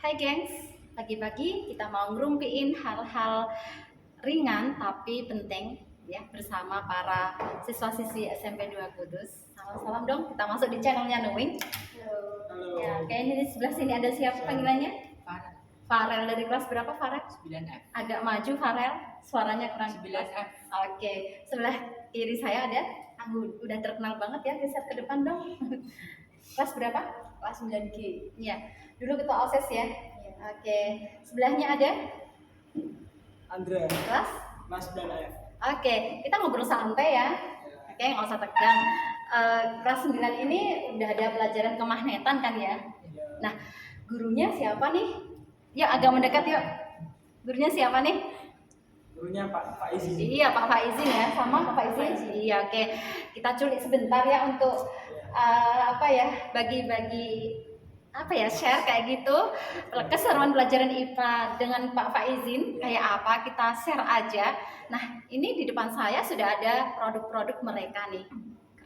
Hai gengs, pagi-pagi kita mau ngerumpiin hal-hal ringan tapi penting ya bersama para siswa-siswi SMP 2 Kudus. Salam-salam dong, kita masuk di channelnya Nuwing. Halo. Ya, kayaknya di sebelah sini ada siapa panggilannya? Farel. Farel dari kelas berapa Farel? 9F. Agak maju Farel, suaranya kurang. 9F. Oke, sebelah kiri saya ada Anggun. Udah terkenal banget ya, geser ke depan dong. Kelas berapa? Kelas 9G. Iya. Dulu ketua OSIS ya. Oke. Sebelahnya ada Andra. kelas 9F. Oke, kita ngobrol santai ya. Oke, nggak usah tegang. Kelas 9 ini udah ada pelajaran kemagnetan kan ya. Nah, gurunya siapa nih? Ya, agak mendekat yuk. Gurunya siapa nih? Gurunya Pak Izin. Iya, Pak Faizin ya, sama Pak Faizin. Iya, oke. Kita culik sebentar ya untuk bagi-bagi share kayak gitu keseruan pelajaran IPA dengan Pak Faizin kayak apa, kita share aja. Nah, ini di depan saya sudah ada produk-produk mereka nih,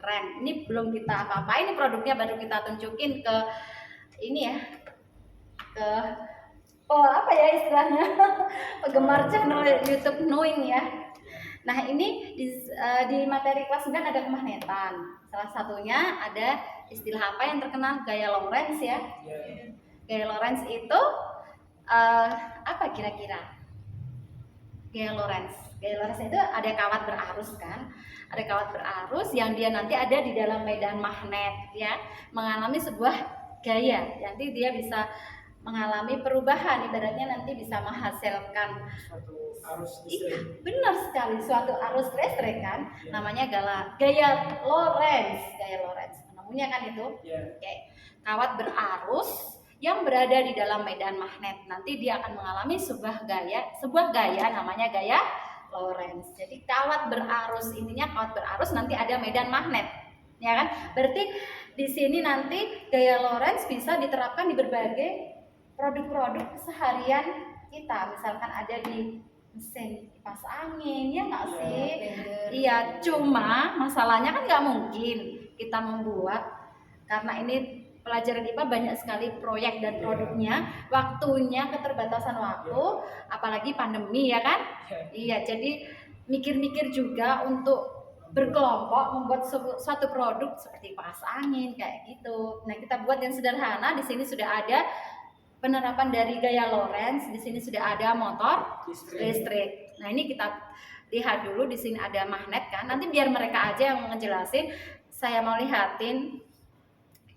keren. Ini belum kita apa-apa, ini produknya baru kita tunjukin ke ini ya, ke istilahnya penggemar channel YouTube Knowing ya. Nah, ini di materi kelas 9 ada kemagnetan. Salah satunya ada istilah apa yang terkenal, gaya Lorentz ya. Gaya Lorentz itu apa kira-kira? Gaya Lorentz itu ada kawat berarus kan? Ada kawat berarus yang dia nanti ada di dalam medan magnet ya, mengalami sebuah gaya. Nanti dia bisa mengalami perubahan, ibaratnya nanti bisa menghasilkan suatu arus listrik. Benar sekali, suatu arus listrik kan, namanya gaya Lorentz. Namanya kan itu. Oke. Kawat berarus yang berada di dalam medan magnet, nanti dia akan mengalami sebuah gaya namanya gaya Lorentz. Jadi kawat berarus, intinya kawat berarus nanti ada medan magnet, ya kan? Berarti di sini nanti gaya Lorentz bisa diterapkan di berbagai produk-produk keseharian kita, misalkan ada di mesin kipas angin, ya nggak sih? Iya, cuma masalahnya kan nggak mungkin kita membuat, karena ini pelajaran IPA banyak sekali proyek dan produknya, waktunya keterbatasan waktu, apalagi pandemi ya kan? Iya, jadi mikir-mikir juga untuk berkelompok membuat suatu produk seperti kipas angin kayak gitu. Nah, kita buat yang sederhana. Di sini sudah ada penerapan dari gaya Lorentz, di sini sudah ada motor listrik. Nah, ini kita lihat dulu, di sini ada magnet kan. Nanti biar mereka aja yang ngejelasin. Saya mau lihatin.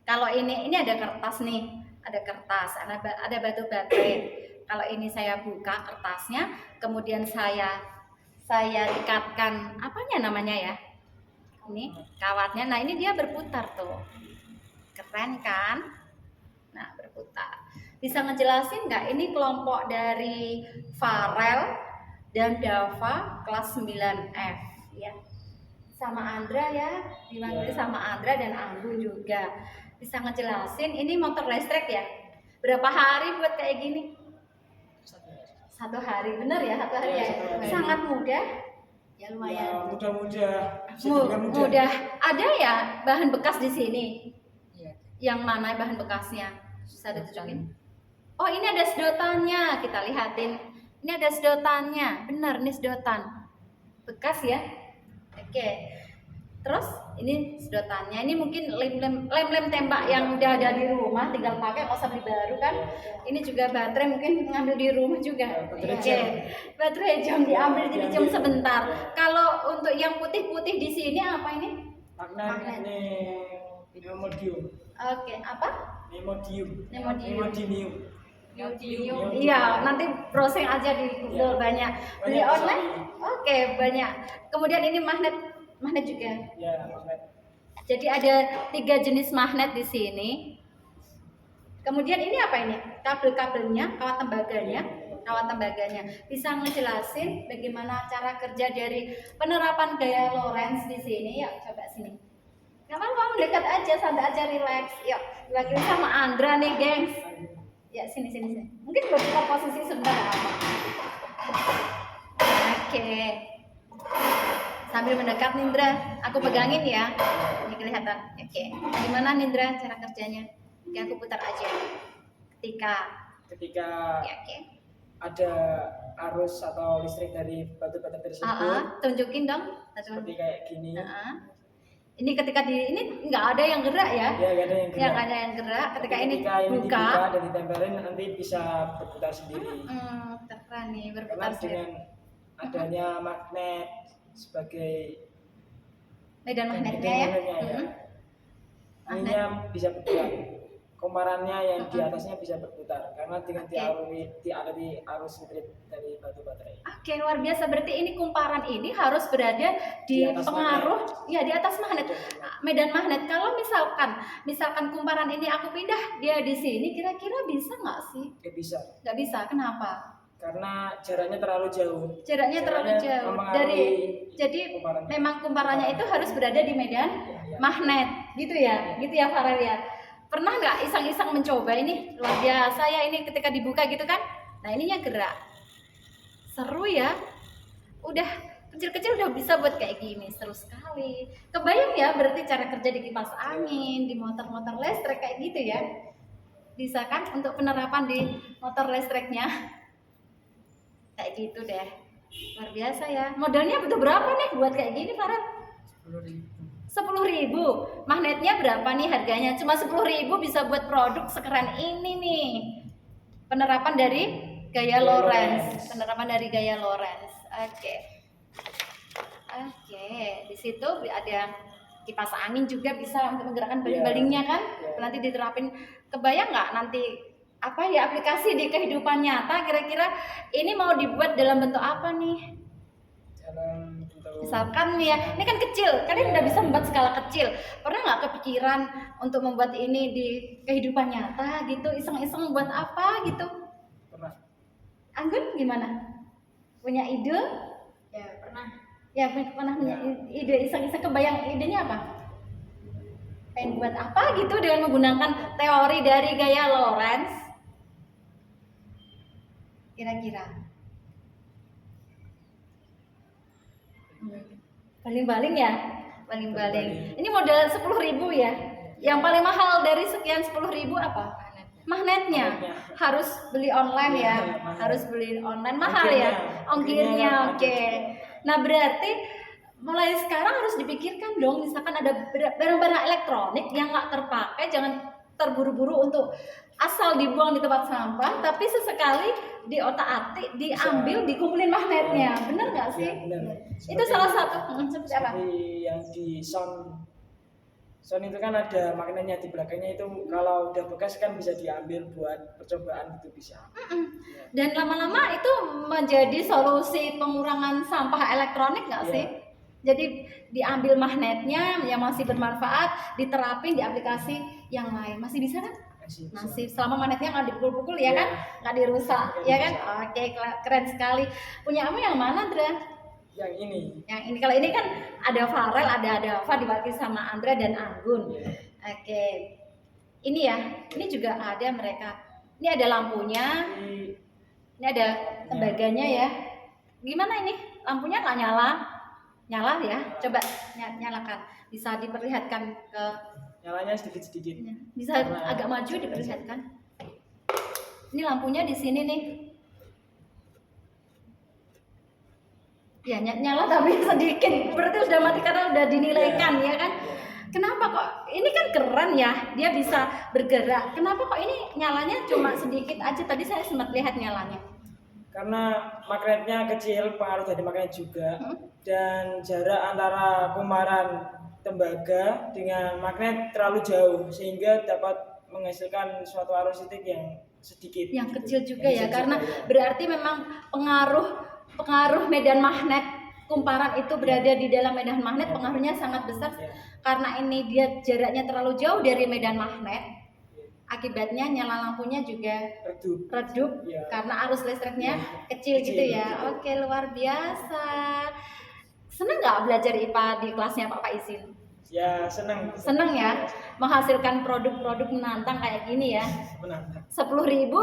Kalau ini ada kertas nih, ada batu baterai. Kalau ini saya buka kertasnya, kemudian saya ikatkan namanya ya. Ini kawatnya. Nah, ini dia berputar tuh. Keren kan? Nah, berputar. Bisa ngejelasin nggak ini kelompok dari Farel dan Dava kelas 9F ya, sama Andra ya, dipanggil sama Andra dan Anggun juga. Bisa ngejelasin ini motor listrik ya, berapa hari buat kayak gini? 1 hari, bener ya, 1 hari ya. Sangat mudah ya, lumayan mudah. Ada ya bahan bekas di sini? Yang mana bahan bekasnya? Bisa ditunjukin? Oh, ini ada sedotannya, kita lihatin. Ini ada sedotannya, benar, ini sedotan bekas ya. Oke. Terus ini sedotannya, ini mungkin lem tembak yang udah ada di rumah, tinggal pakai, nggak usah beli baru kan. Ini juga baterai, mungkin ngambil di rumah juga. Oke. Baterai jam diambil jadi jam sebentar. Kalau untuk yang putih-putih di sini apa ini? Magnet. Nemodium. Oke, apa? Nemodium. Iya, nanti browsing aja di Google, banyak. Beli online? Oke, banyak. Kemudian ini magnet juga. Ya, magnet. Jadi ada 3 jenis magnet di sini. Kemudian ini apa ini? Kabel-kabelnya, kawat tembaganya. Bisa ngejelasin bagaimana cara kerja dari penerapan gaya Lorentz di sini? Ya, coba sini. Gak apa-apa, mendekat aja, santai aja, relax. Yuk, lagi sama Andra nih, gengs. Ya, sini. Mungkin bertukar posisi sebentar apa? Oke. Sambil mendekat Nindra, aku pegangin ya. Ini kelihatan. Oke. Gimana Nindra cara kerjanya? Oke, aku putar aja. Ketika ketika Oke. ada arus atau listrik dari batu bata tersebut, Tunjukin dong. seperti kayak gini. Ini ketika ini nggak ada yang gerak ya? Ya, nggak ada yang gerak. Ya, nggak ada yang gerak. Ketika ini dibuka buka dan ditempelin, nanti bisa berputar sendiri. Keren nih, Karena berputar sendiri. dengan adanya magnet sebagai Medan magnetnya ya. Ininya bisa berputar. Kumparannya yang di atasnya bisa berputar karena dengan dialiri arus listrik dari batu baterai. Oke, luar biasa. Berarti ini kumparan ini harus berada di pengaruh magnet. Ya, di atas magnet. Medan magnet. Kalau misalkan kumparan ini aku pindah dia di sini, kira-kira bisa nggak sih? Nggak bisa. Nggak bisa. Kenapa? Karena jaraknya terlalu jauh. Jaraknya terlalu jauh. Jadi memang kumparannya itu harus berada di medan magnet, gitu ya Farel ya. Pernah nggak iseng-iseng mencoba ini? Luar biasa ya ini ketika dibuka gitu kan. Nah, ininya gerak. Seru ya. Udah kecil-kecil udah bisa buat kayak gini. Seru sekali. Kebayang ya berarti cara kerja di kipas angin, di motor-motor listrik kayak gitu ya. Bisa kan untuk penerapan di motor listriknya. Kayak gitu deh. Luar biasa ya. Modalnya butuh berapa nih buat kayak gini, Farel? 10.000. Magnetnya berapa nih harganya? Cuma 10.000 bisa buat produk sekeren ini nih. Penerapan dari gaya Lorentz. Oke. Di situ ada kipas angin juga bisa untuk menggerakkan baling-balingnya kan? Nanti diterapin. Kebayang nggak nanti aplikasi di kehidupan nyata? Kira-kira ini mau dibuat dalam bentuk apa nih? Misalkan nih ya, ini kan kecil, kalian udah bisa membuat skala kecil. Pernah nggak kepikiran untuk membuat ini di kehidupan nyata gitu, iseng-iseng buat apa gitu? Pernah. Anggun gimana? Punya ide? Ya, pernah. Ya, pernah punya ide iseng-iseng, kebayang idenya apa? Pengen buat apa gitu dengan menggunakan teori dari gaya Lorentz? Kira-kira? Baling-baling ya? Baling-baling. Ini modal 10.000 ya? Yang paling mahal dari sekian 10.000 apa? Magnetnya. Harus beli online ya? Harus beli online, mahal ya? Ongkirnya, oke. Nah, berarti mulai sekarang harus dipikirkan dong, misalkan ada barang-barang elektronik yang nggak terpakai, jangan terburu-buru untuk asal dibuang di tempat sampah, tapi sesekali di otak-atik diambil, dikumpulin magnetnya. Bener nggak sih? Ya, bener. Itu salah satu seperti apa? Seperti yang di sound itu kan ada magnetnya di belakangnya, itu kalau udah bekas kan bisa diambil buat percobaan, itu bisa. Dan lama-lama itu menjadi solusi pengurangan sampah elektronik nggak sih? Jadi diambil magnetnya yang masih bermanfaat, diterapin di aplikasi yang lain, masih bisa kan? Masih, selama magnetnya nggak dipukul-pukul ya kan, nggak dirusak ya kan. Oke, keren sekali. Punya kamu yang mana, Andra? Yang ini. Kalau ini kan ada Farel, ada Dava dibagi sama Andra dan Anggun. Oke, ini ya, ini juga ada mereka. Ini ada lampunya, ini ada tembaganya ya. Gimana ini? Lampunya nggak nyala? Nyala ya? Coba nyalakan. Bisa diperlihatkan ke. Nyalanya sedikit-sedikit. Bisa agak maju diperlihatkan. Ini lampunya di sini nih. Ya nyala tapi sedikit. Berarti sudah mati karena sudah dinilaikan ya kan? Kenapa kok? Ini kan keren ya. Dia bisa bergerak. Kenapa kok ini nyalanya cuma sedikit aja? Tadi saya sempat lihat nyalanya. Karena magnetnya kecil, pengaruh dari magnet juga. Dan jarak antara kumparan tembaga dengan magnet terlalu jauh sehingga dapat menghasilkan suatu arus listrik yang sedikit, yang kecil juga ya, karena berarti memang pengaruh medan magnet kumparan itu berada di dalam medan magnet, pengaruhnya sangat besar karena ini dia jaraknya terlalu jauh dari medan magnet. Akibatnya nyala lampunya juga redup karena arus listriknya kecil gitu ya. Oke, luar biasa. Seneng nggak belajar IPA di kelasnya Pak Izin? Ya, seneng. Seneng ya, menghasilkan produk-produk menantang kayak gini ya. 10.000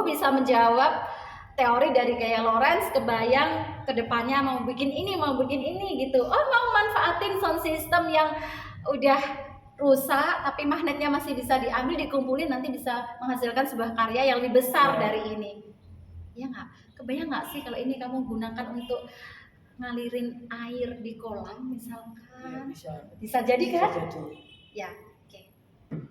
bisa menjawab teori dari gaya Lorentz, kebayang kedepannya mau bikin ini gitu. Oh, mau manfaatin sound system yang udah rusak tapi magnetnya masih bisa diambil, dikumpulin, nanti bisa menghasilkan sebuah karya yang lebih besar dari ini. Ya nggak? Kebayang nggak sih kalau ini kamu gunakan untuk ngalirin air di kolam misalkan? Bisa jadi kan? Bisa jadi. Ya, oke.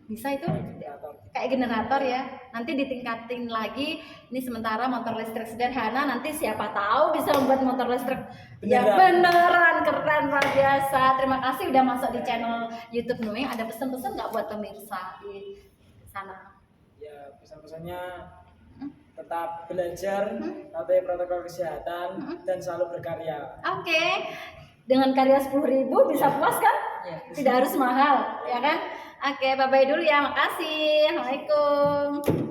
Bisa itu Generator. kayak generator ya. Nanti ditingkatin lagi. Ini sementara motor listrik sederhana, nanti siapa tahu bisa membuat motor listrik ya beneran keren luar biasa. Terima kasih udah masuk di channel YouTube Nuing. Ada pesan-pesan nggak buat pemirsa di sana? Ya, pesan-pesannya tetap belajar, patuhi protokol kesehatan, dan selalu berkarya. Oke. Dengan karya 10.000 bisa puas kan? Ya, Tidak harus mahal, ya kan? Oke, bye-bye dulu ya. Makasih. Assalamualaikum.